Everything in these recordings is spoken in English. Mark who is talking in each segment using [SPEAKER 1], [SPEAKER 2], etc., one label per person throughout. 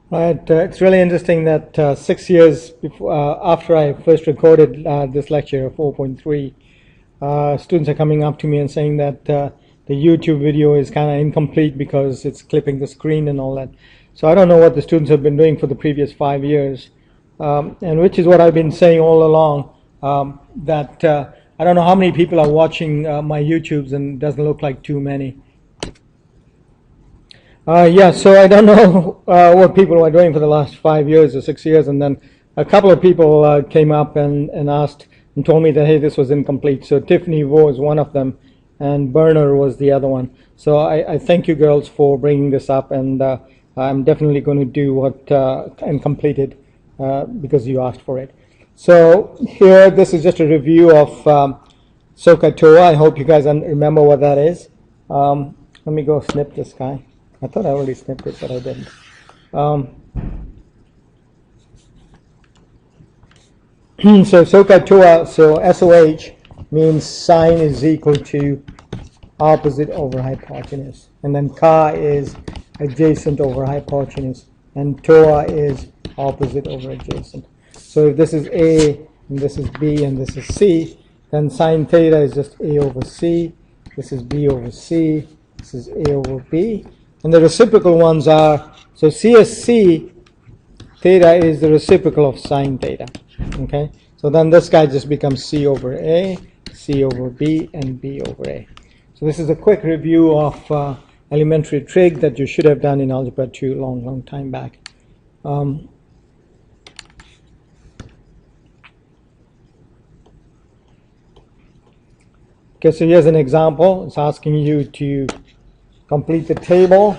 [SPEAKER 1] Right, it's really interesting that 6 years before, after I first recorded this lecture, 4.3, students are coming up to me and saying that the YouTube video is kind of incomplete because it's clipping the screen and all that. So I don't know what the students have been doing for the previous 5 years, and which is what I've been saying all along, that I don't know how many people are watching my YouTubes, and it doesn't look like too many. Yeah, so I don't know what people were doing for the last 5 years or 6 years, and then a couple of people came up and asked and told me that, hey, this was incomplete. So Tiffany Vo is one of them, and Berner was the other one. So I thank you girls for bringing this up, and I'm definitely going to do what and complete it because you asked for it. So here, this is just a review of SOHCAHTOA. I hope you guys remember what that is. Let me go snip this guy. I thought I already snipped it, but I didn't. So SOHCAHTOA, so SOH means sine is equal to opposite over hypotenuse. And then Ka is adjacent over hypotenuse. And TOA is opposite over adjacent. So if this is A, and this is B, and this is C, then sine theta is just A over C. This is B over C. This is A over B. And the reciprocal ones are, so CSC theta is the reciprocal of sine theta. Okay, so then this guy just becomes C over A, C over B, and B over A. So this is a quick review of elementary trig that you should have done in Algebra 2 long time back. Okay, so here's an example. It's asking you to complete the table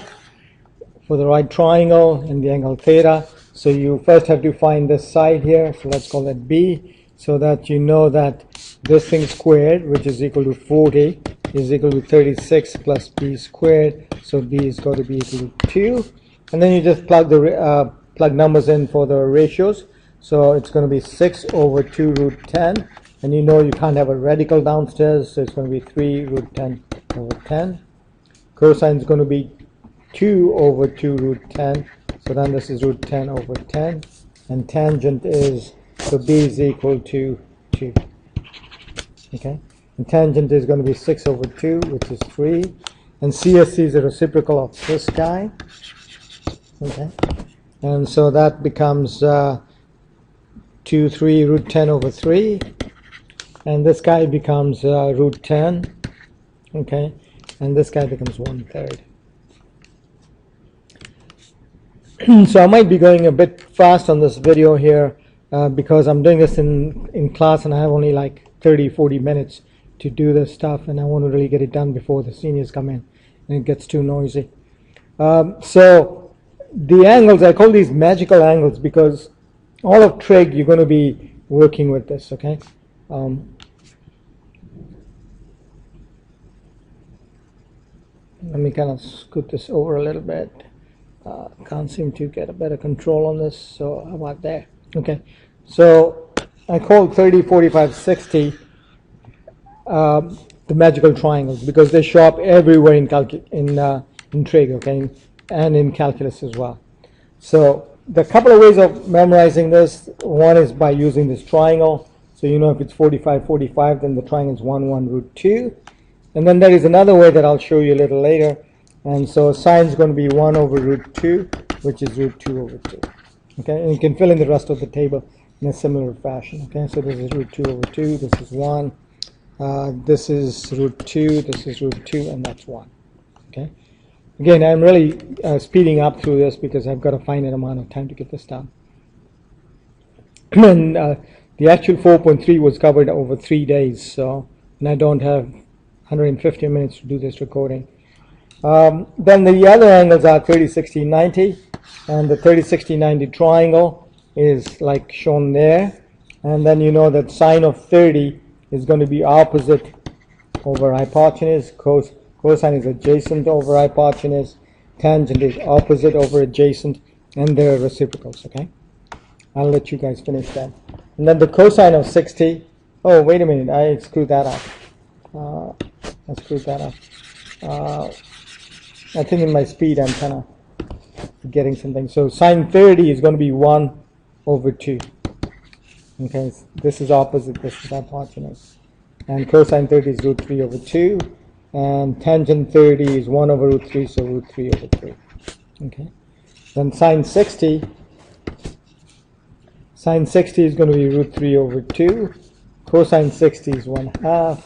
[SPEAKER 1] for the right triangle and the angle theta. So you first have to find this side here, so let's call that B, so that you know that this thing squared, which is equal to 40, is equal to 36 plus B squared, so B is going to be equal to 2. And then you just plug the plug numbers in for the ratios. So it's going to be 6 over 2 root 10, and you know you can't have a radical downstairs, so it's going to be 3 root 10 over 10. Cosine is going to be 2 over 2 root 10. So then this is root 10 over 10. And tangent is, so B is equal to 2. Okay. And tangent is going to be 6 over 2, which is 3. And CSC is a reciprocal of this guy. Okay. And so that becomes 2, 3, root 10 over 3. And this guy becomes root 10. Okay. And this guy becomes 1/3. So I might be going a bit fast on this video here because I'm doing this in class and I have only like 30-40 minutes to do this stuff, and I want to really get it done before the seniors come in and it gets too noisy. So the angles, I call these magical angles because all of trig you're going to be working with this, okay? Let me kind of scoot this over a little bit. Can't seem to get a better control on this, so how about there? Okay, so I call 30, 45, 60 the magical triangles because they show up everywhere in trig, okay, and in calculus as well. So the couple of ways of memorizing this, one is by using this triangle. So you know if it's 45, 45, then the triangle is 1, 1, root 2. And then there is another way that I'll show you a little later. And so sine is going to be 1 over root 2, which is root 2 over 2. Okay, and you can fill in the rest of the table in a similar fashion. Okay, so this is root 2 over 2, this is 1, this is root 2, this is root 2, and that's 1. Okay, again, I'm really speeding up through this because I've got a finite amount of time to get this done. And the actual 4.3 was covered over 3 days, so, and I don't have 150 minutes to do this recording. Then the other angles are 30, 60, 90, and the 30, 60, 90 triangle is like shown there. And then you know that sine of 30 is going to be opposite over hypotenuse, cosine is adjacent over hypotenuse, tangent is opposite over adjacent, and they're reciprocals, okay? I'll let you guys finish that. And then the cosine of 60, oh, wait a minute, I screwed that up. I screwed that up. I think in my speed I'm kind of getting something. So sine 30 is going to be 1 over 2. Okay, this is opposite, this is hypotenuse. And cosine 30 is root 3 over 2. And tangent 30 is 1 over root 3, so root 3 over 3. Okay. Then sine 60 is going to be root 3 over 2. Cosine 60 is 1/2.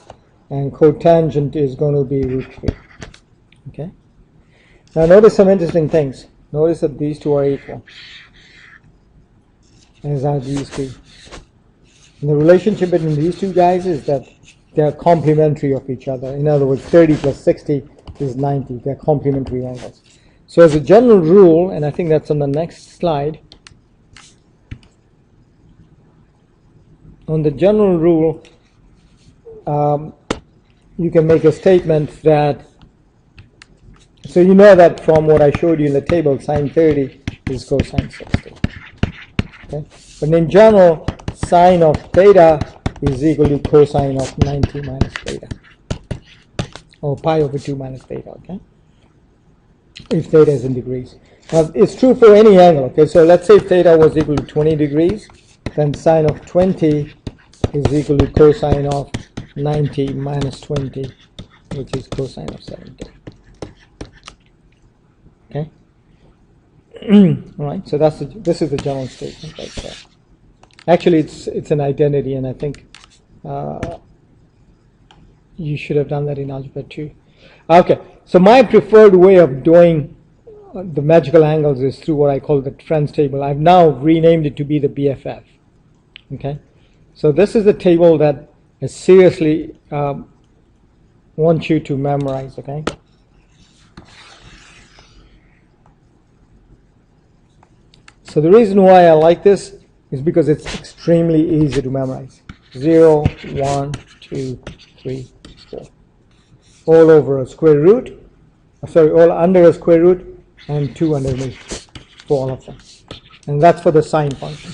[SPEAKER 1] And cotangent is going to be root 3. Okay. Now notice some interesting things. Notice that these two are equal, as are these two. And the relationship between these two guys is that they're complementary of each other. In other words, 30 plus 60 is 90. They're complementary angles. So as a general rule, and I think that's on the next slide, on the general rule, you can make a statement that, so you know that from what I showed you in the table, sine 30 is cosine 60. Okay? But in general, sine of theta is equal to cosine of 90 minus theta, or pi over 2 minus theta, okay? If theta is in degrees. Now, it's true for any angle, okay? So let's say theta was equal to 20 degrees, then sine of 20 is equal to cosine of 90 minus 20, which is cosine of 70. Okay? All right, so this is the general statement right there. Actually, it's an identity, and I think you should have done that in algebra 2. Okay, so my preferred way of doing the magical angles is through what I call the friends table. I've now renamed it to be the BFF. Okay, so this is the table that I seriously want you to memorize. Okay. So the reason why I like this is because it's extremely easy to memorize. 0, 1, 2, 3, 4. All over a square root, all under a square root, and 2 underneath for all of them. And that's for the sine function.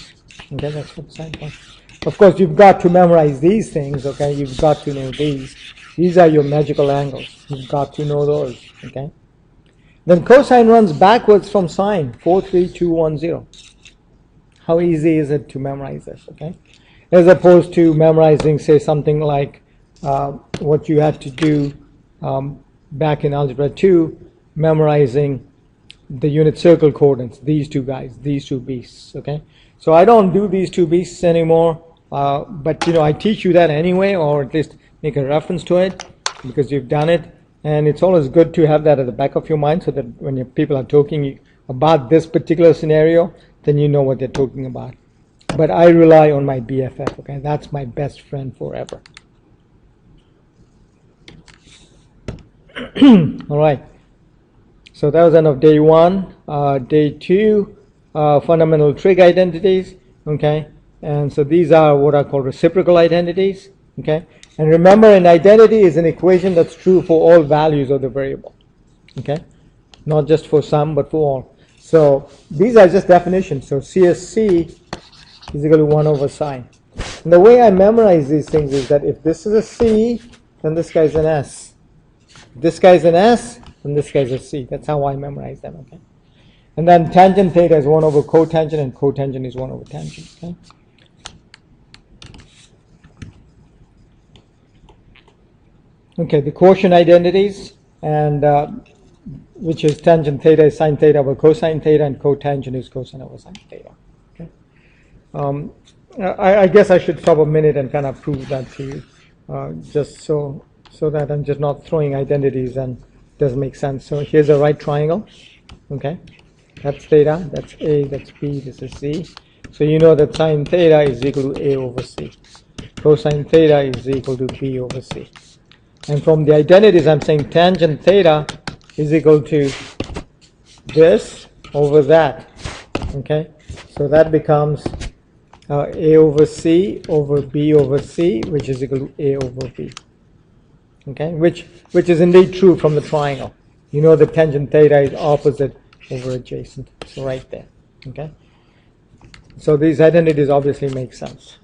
[SPEAKER 1] Okay, that's for the sine function. Of course, you've got to memorize these things, okay? You've got to know these. These are your magical angles. You've got to know those, okay? Then cosine runs backwards from sine, 4, 3, 2, 1, 0. How easy is it to memorize this, okay? As opposed to memorizing, say, something like what you had to do back in algebra 2, memorizing the unit circle coordinates, these two guys, these two beasts, okay? So I don't do these two beasts anymore, but, I teach you that anyway, or at least make a reference to it, because you've done it. And it's always good to have that at the back of your mind so that when people are talking about this particular scenario, then you know what they're talking about. But I rely on my BFF, okay? That's my best friend forever. All right. So that was end of day 1. Day 2, fundamental trig identities, okay? And so these are what are called reciprocal identities, okay? And remember, an identity is an equation that's true for all values of the variable, okay? Not just for some, but for all. So these are just definitions. So CSC is equal to 1 over sine. And the way I memorize these things is that if this is a C, then this guy's an S. If this guy's an S, then this guy's a C. That's how I memorize them, okay? And then tangent theta is 1 over cotangent, and cotangent is 1 over tangent, okay? Okay, the quotient identities, and which is tangent theta is sine theta over cosine theta, and cotangent is cosine over sine theta. Okay. I guess I should stop a minute and kind of prove that to you, just so that I'm just not throwing identities and it doesn't make sense. So here's a right triangle. Okay, that's theta, that's A, that's B, this is C. So you know that sine theta is equal to A over C. Cosine theta is equal to B over C. And from the identities, I'm saying tangent theta is equal to this over that, okay? So that becomes A over C over B over C, which is equal to A over B, okay? Which is indeed true from the triangle. You know the tangent theta is opposite over adjacent, so right there, okay? So these identities obviously make sense.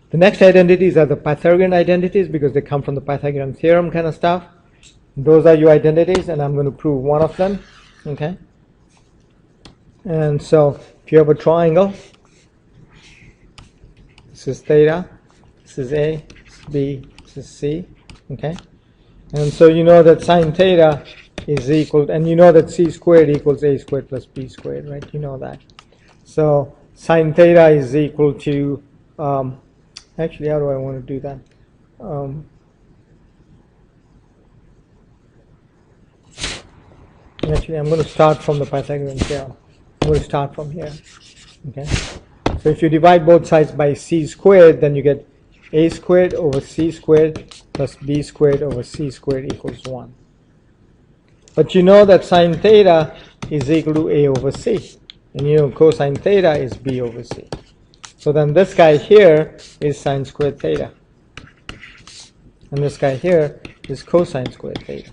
[SPEAKER 1] The next identities are the Pythagorean identities because they come from the Pythagorean theorem kind of stuff. Those are your identities, and I'm going to prove one of them. Okay. And so if you have a triangle, this is theta, this is A, this is B, this is C, okay? And so you know that sine theta is equal, and you know that C squared equals A squared plus B squared, right? You know that. So sine theta is equal to, actually, how do I want to do that? Actually, I'm going to start from the Pythagorean theorem. I'm going to start from here. Okay. So if you divide both sides by c squared, then you get a squared over c squared plus b squared over c squared equals 1. But you know that sine theta is equal to a over c. And you know cosine theta is b over c. So then this guy here is sine squared theta. And this guy here is cosine squared theta.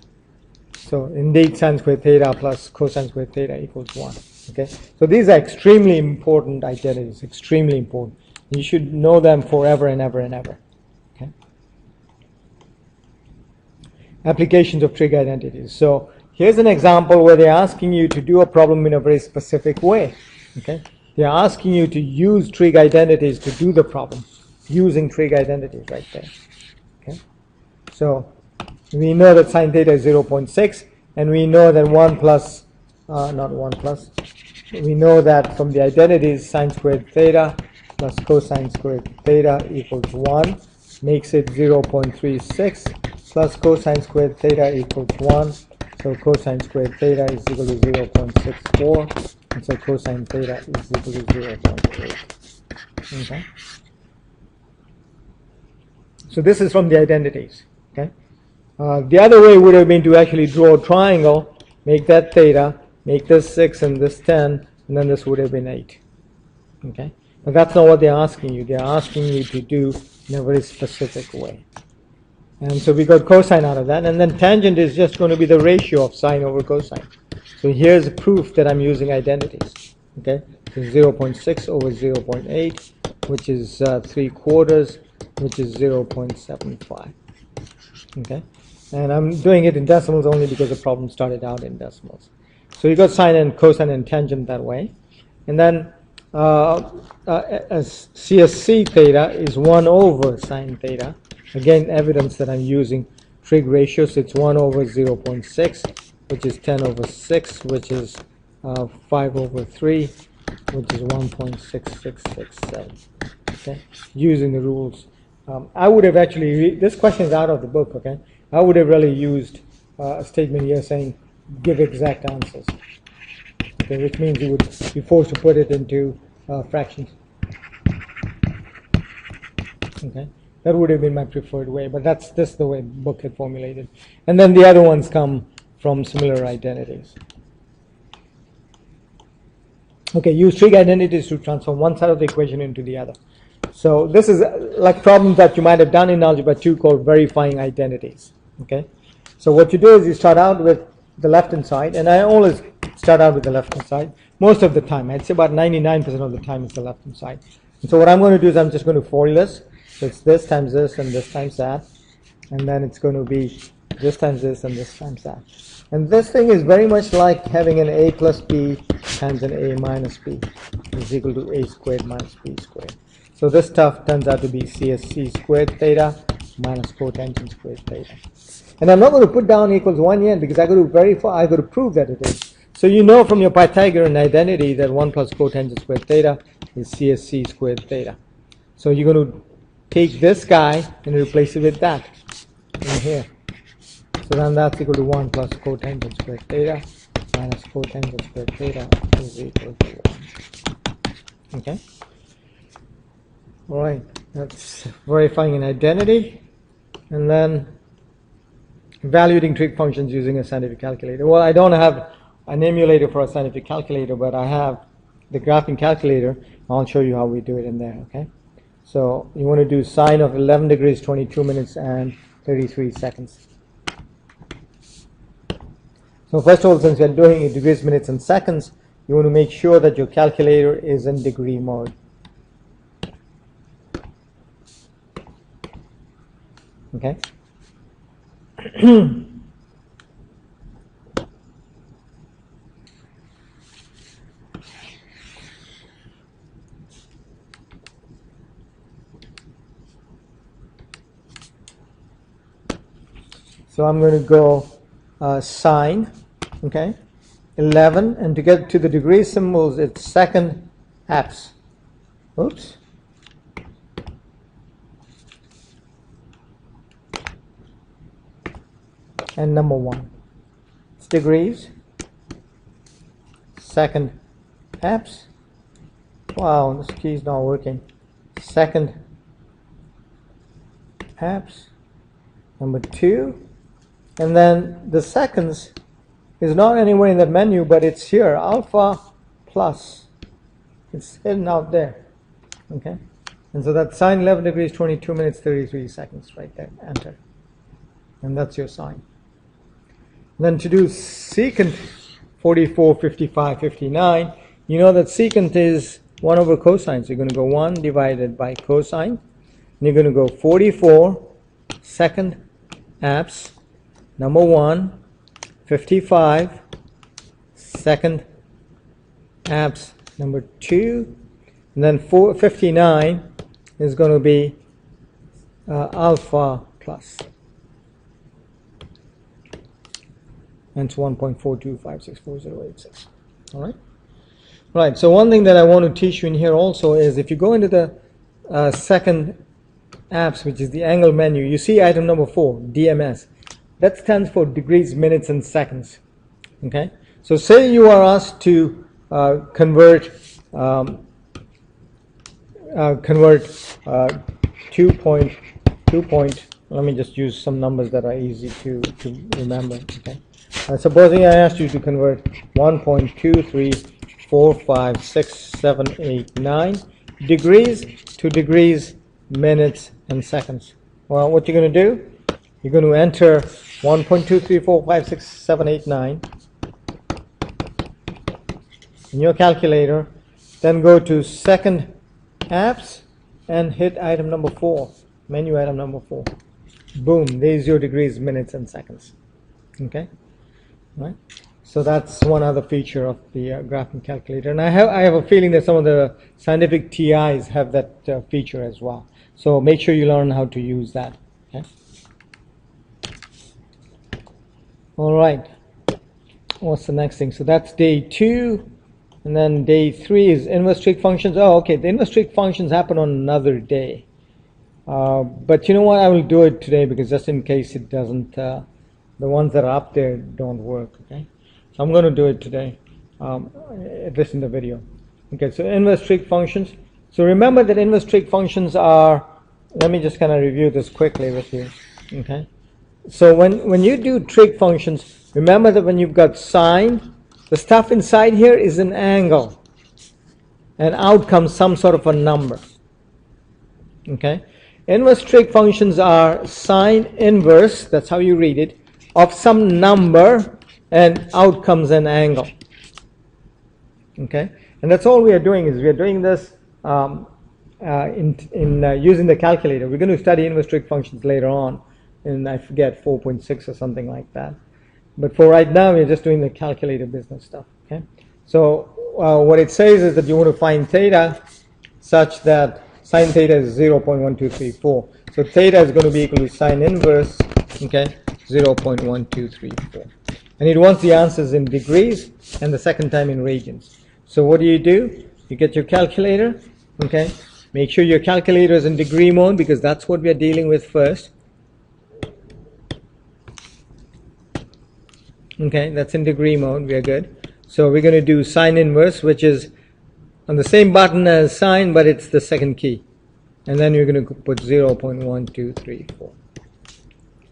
[SPEAKER 1] So indeed sine squared theta plus cosine squared theta equals 1. Okay, so these are extremely important identities, extremely important. You should know them forever and ever and ever. Okay. Applications of trig identities. So here's an example where they're asking you to do a problem in a very specific way. Okay, they're asking you to use trig identities to do the problem using trig identities right there. Okay, so we know that sine theta is 0.6, and we know that 1 plus, not 1 plus, we know that from the identities sine squared theta plus cosine squared theta equals 1, makes it 0.36, plus cosine squared theta equals 1, so cosine squared theta is equal to 0.64, and so cosine theta is equal to 0.8. Okay? So this is from the identities. Okay? The other way would have been to actually draw a triangle, make that theta, make this 6 and this 10, and then this would have been 8. Okay? But that's not what they're asking you. They're asking you to do in a very specific way. And so we got cosine out of that, and then tangent is just going to be the ratio of sine over cosine. So here's proof that I'm using identities. Okay? So 0.6 over 0.8, which is 3/4, which is 0.75. Okay? And I'm doing it in decimals only because the problem started out in decimals. So you got sine and cosine and tangent that way. And then as CSC theta is 1 over sine theta. Again, evidence that I'm using trig ratios. It's 1 over 0.6, which is 10 over 6, which is 5 over 3, which is 1.6667. Okay? Using the rules. I would have actually, this question is out of the book, okay? I would have really used a statement here saying, give exact answers. Okay, which means you would be forced to put it into fractions. Okay, that would have been my preferred way, but that's just the way the book had formulated. And then the other ones come from similar identities. Okay, use trig identities to transform one side of the equation into the other. So this is like problems that you might have done in Algebra 2 called verifying identities. Okay, so what you do is you start out with the left-hand side, and I always start out with the left-hand side. Most of the time, I'd say about 99% of the time it's the left-hand side. And so what I'm going to do is I'm just going to FOIL this. So it's this times this and this times that. And then it's going to be this times this and this times that. And this thing is very much like having an a plus b times an a minus b is equal to a squared minus b squared. So this stuff turns out to be CSC squared theta minus cotangent squared theta. And I'm not going to put down equals 1 yet because I got to verify, I got to prove that it is. So you know from your Pythagorean identity that 1 plus cotangent squared theta is CSC squared theta. So you're going to take this guy and replace it with that in here. So then that's equal to 1 plus cotangent squared theta minus cotangent squared theta is equal to 1. Okay? All right, that's verifying an identity. And then evaluating trig functions using a scientific calculator. Well, I don't have an emulator for a scientific calculator, but I have the graphing calculator. I'll show you how we do it in there, okay? So you want to do sine of 11 degrees, 22 minutes, and 33 seconds. So first of all, since we're doing it degrees, minutes, and seconds, you want to make sure that your calculator is in degree mode. Okay? So I'm going to go sine, okay, 11, and to get to the degree symbols, it's second apse. Oops. And number 1. It's degrees. Second apse. Wow, this key is not working. Second apse. Number 2. And then the seconds is not anywhere in that menu, but it's here, alpha plus. It's hidden out there. Okay? And so that's sine 11 degrees, 22 minutes, 33 seconds right there. Enter. And that's your sine. Then to do secant 44, 55, 59, you know that secant is 1 over cosine. So you're going to go 1 divided by cosine. And you're going to go 44 second apse, number 1, 55 second apse, number 2, and then 59 is going to be alpha plus. And it's 1.42564086. All right? Right, so one thing that I want to teach you in here also is if you go into the second apse, which is the angle menu, you see item number 4, DMS. That stands for degrees, minutes, and seconds. Okay? So say you are asked to convert 2 point, let me just use some numbers that are easy to remember. Okay? Supposing I asked you to convert 1.2345678 degrees to degrees, minutes, and seconds. Well, what you're going to do, you're going to enter 1.2345678 in your calculator, then go to second apse and hit item number 4, menu item number 4. Boom, there's your degrees, minutes, and seconds. Okay? Right? So that's one other feature of the graphing calculator. And I have a feeling that some of the scientific TIs have that feature as well. So make sure you learn how to use that. Okay? All right. What's the next thing? So that's day 2. And then day 3 is inverse trig functions. Oh, okay. The inverse trig functions happen on another day. But you know what? I will do it today because just in case it doesn't, the ones that are up there don't work. Okay. So I'm going to do it today, at least in the video. Okay. So inverse trig functions. So remember that inverse trig functions are, let me just kind of review this quickly with you. Okay. So when you do trig functions, remember that when you've got sine, the stuff inside here is an angle, and out comes some sort of a number. Okay. Inverse trig functions are sine inverse, that's how you read it, of some number, and out comes an angle. Okay. And that's all we are doing is we are doing this using the calculator. We're going to study inverse trig functions later on in, I forget, 4.6 or something like that. But for right now, we're just doing the calculator business stuff. Okay. So what it says is that you want to find theta such that sine theta is 0.1234. So theta is going to be equal to sine inverse, okay, 0.1234. And it wants the answers in degrees and the second time in radians. So what do? You get your calculator, okay. Make sure your calculator is in degree mode because that's what we are dealing with first. Okay, that's in degree mode, we are good. So we're going to do sine inverse, which is on the same button as sine, but it's the second key. And then you're going to put 0.1234.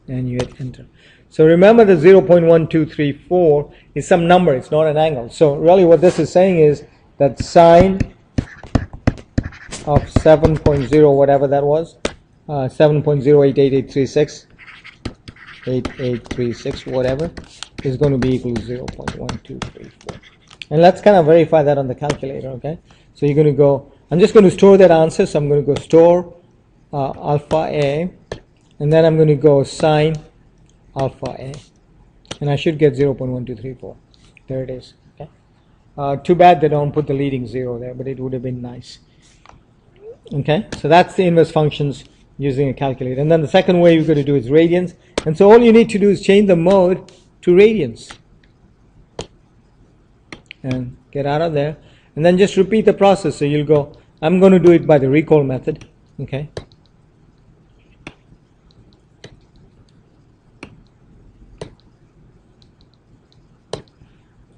[SPEAKER 1] And you hit enter. So remember that 0.1234 is some number, it's not an angle. So really what this is saying is that sine of 7.0, whatever that was, 7.088836, 8836, whatever, is going to be equal to 0.1234. And let's kind of verify that on the calculator, okay? So you're going to go, I'm just going to store that answer, so I'm going to go store alpha A, and then I'm going to go sine alpha A, and I should get 0.1234. There it is, okay? Too bad they don't put the leading 0 there, but it would have been nice. Okay, so that's the inverse functions using a calculator. And then the second way you're going to do is radians. And so all you need to do is change the mode to radians. And get out of there. And then just repeat the process. So you'll go, I'm going to do it by the recall method. Okay.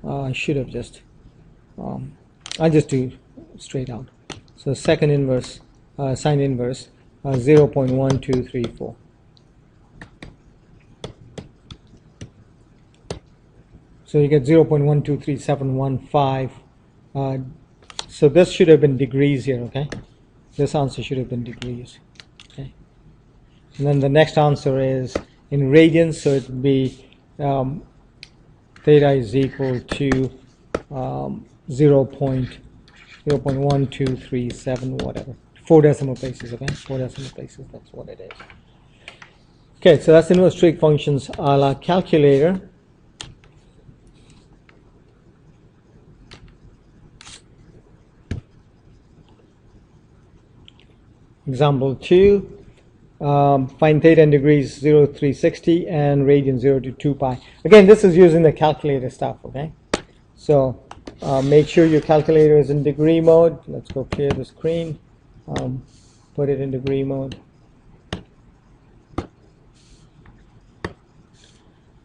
[SPEAKER 1] I should have just, I'll just do straight out. So second inverse, sine inverse, 0.1234. So you get 0.123715. So this should have been degrees here, okay? This answer should have been degrees, okay? And then the next answer is in radians, so it would be theta is equal to 0.1237 whatever. 4 decimal places, okay? 4 decimal places, that's what it is. Okay, so that's inverse trig functions a la calculator. Example 2, find theta in degrees 0 to 360 and radian 0 to 2 pi. Again, this is using the calculator stuff, okay? So make sure your calculator is in degree mode. Let's go clear the screen. Put it in degree mode.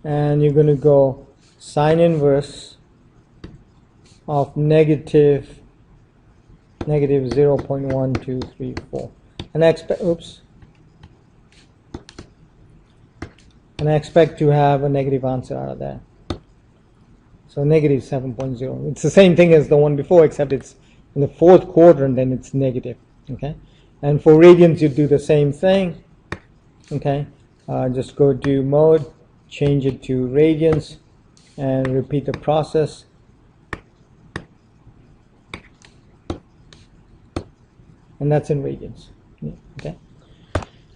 [SPEAKER 1] And you're going to go sine inverse of negative 0.1234. And I expect to have a negative answer out of that. So negative 7.0. It's the same thing as the one before, except it's in the fourth quadrant, then it's negative. Okay. And for radians, you do the same thing. Okay. Just go to mode, change it to radians, and repeat the process. And that's in radians. Okay.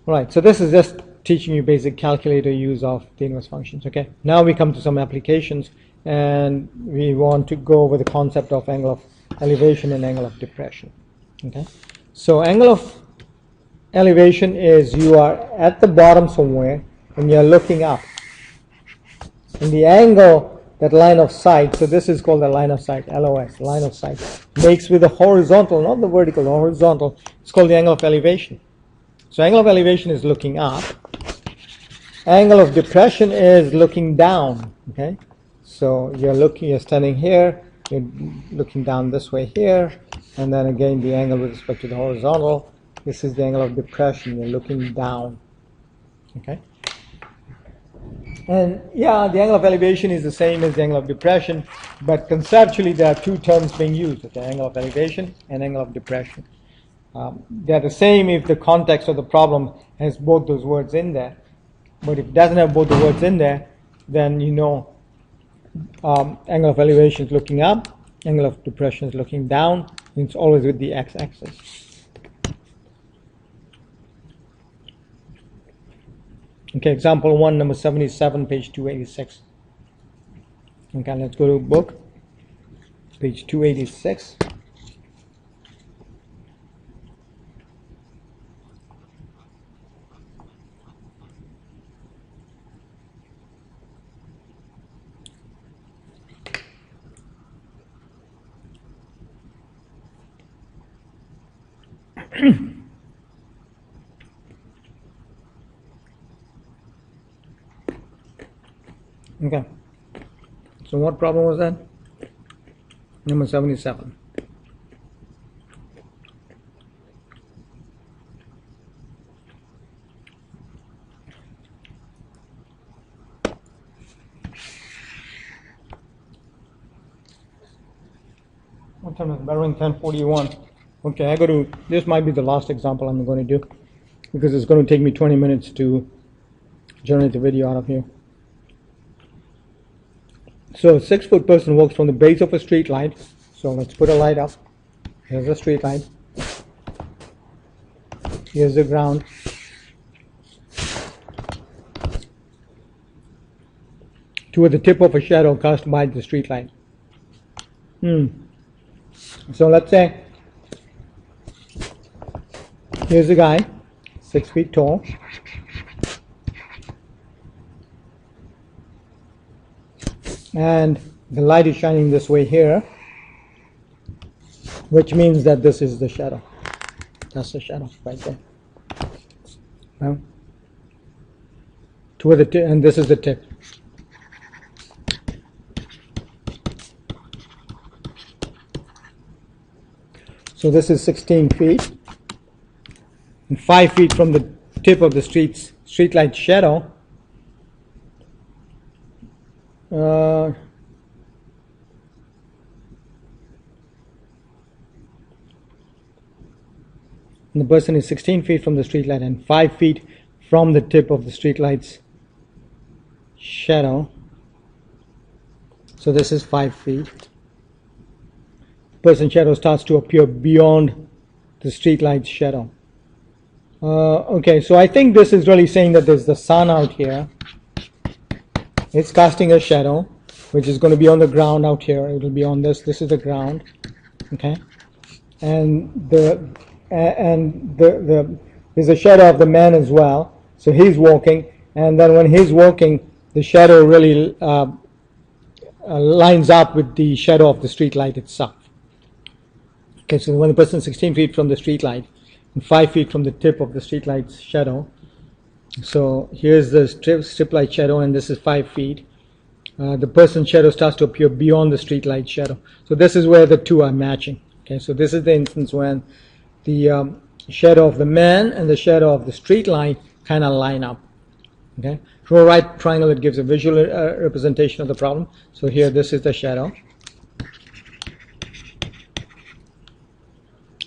[SPEAKER 1] Right. So this is just teaching you basic calculator use of the inverse functions. Okay. Now we come to some applications, and we want to go over the concept of angle of elevation and angle of depression. Okay. So angle of elevation is you are at the bottom somewhere and you're looking up. And the angle, that line of sight, so this is called the line of sight, LOS, line of sight, makes with the horizontal, not the vertical, the horizontal, it's called the angle of elevation. So angle of elevation is looking up. Angle of depression is looking down, okay? So you're standing here, you're looking down this way here, and then again the angle with respect to the horizontal, this is the angle of depression, you're looking down, okay? And yeah, the angle of elevation is the same as the angle of depression, but conceptually there are two terms being used, okay? Angle of elevation and angle of depression. They're the same if the context of the problem has both those words in there. But if it doesn't have both the words in there, then you know angle of elevation is looking up, angle of depression is looking down, and it's always with the x-axis. Okay, example 1, number 77, page 286. Okay, let's go to book, page 286. Okay, so what problem was that? Number 77. What time is it? Bearing 10:41. Okay, this might be the last example I'm going to do, because it's going to take me 20 minutes to generate the video out of here. So a 6-foot person walks from the base of a street light. So let's put a light up. Here's a street light. Here's the ground. Toward the tip of a shadow cast by the street light. So let's say here's a guy, 6 feet tall. and the light is shining this way here, which means that this is the shadow. That's the shadow right there. Now, toward the tip, and this is the tip. So this is 16 feet, and 5 feet from the tip of the street light shadow. The person is 16 feet from the street light and 5 feet from the tip of the street light's shadow. So this is 5 feet. Person's shadow starts to appear beyond the street light's shadow. Okay, so I think this is really saying that there's the sun out here. It's casting a shadow, which is going to be on the ground out here. It will be on this. This is the ground. Okay, and there's a shadow of the man as well. So he's walking, and then when he's walking, the shadow really lines up with the shadow of the street light itself. Okay, so when the person is 16 feet from the street light and 5 feet from the tip of the street light's shadow, so here's the strip light shadow, and this is 5 feet. The person's shadow starts to appear beyond the street light shadow. So this is where the two are matching. Okay, so this is the instance when the shadow of the man and the shadow of the street light kind of line up. Okay, draw a right triangle that gives a visual representation of the problem. So here, this is the shadow.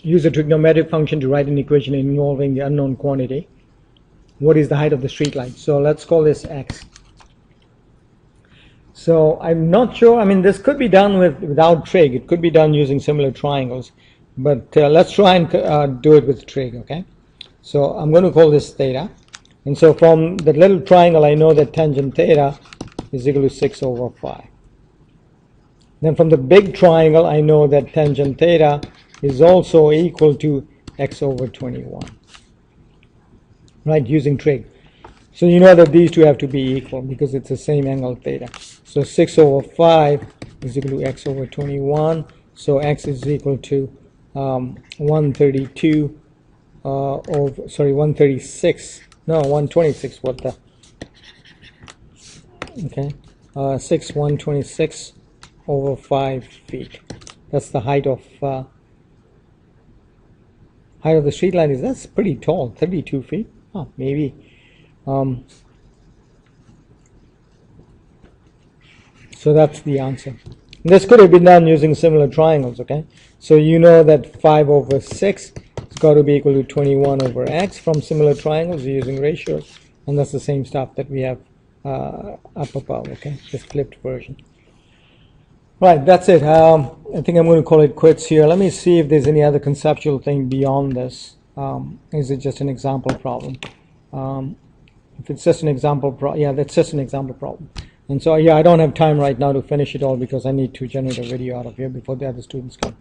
[SPEAKER 1] Use a trigonometric function to write an equation involving the unknown quantity. What is the height of the street light? So let's call this x. So I'm not sure. I mean, this could be done without trig. It could be done using similar triangles. But let's try and do it with trig, okay? So I'm going to call this theta. And so from the little triangle, I know that tangent theta is equal to 6 over 5. Then from the big triangle, I know that tangent theta is also equal to x over 21. Right, using trig. So you know that these two have to be equal because it's the same angle theta. So 6 over 5 is equal to x over 21. So x is equal to 132 over, sorry, 136. No, 126. What the? Okay, 126 over 5 feet. That's the height of the street light. That's pretty tall, 32 feet. Oh, maybe. So that's the answer. This could have been done using similar triangles, okay? So you know that 5 over 6 has got to be equal to 21 over x from similar triangles using ratios. And that's the same stuff that we have up above, okay? This flipped version. Right, that's it. I think I'm going to call it quits here. Let me see if there's any other conceptual thing beyond this. Is it just an example problem? If it's just an example yeah, that's just an example problem. And so, yeah, I don't have time right now to finish it all because I need to generate a video out of here before the other students come.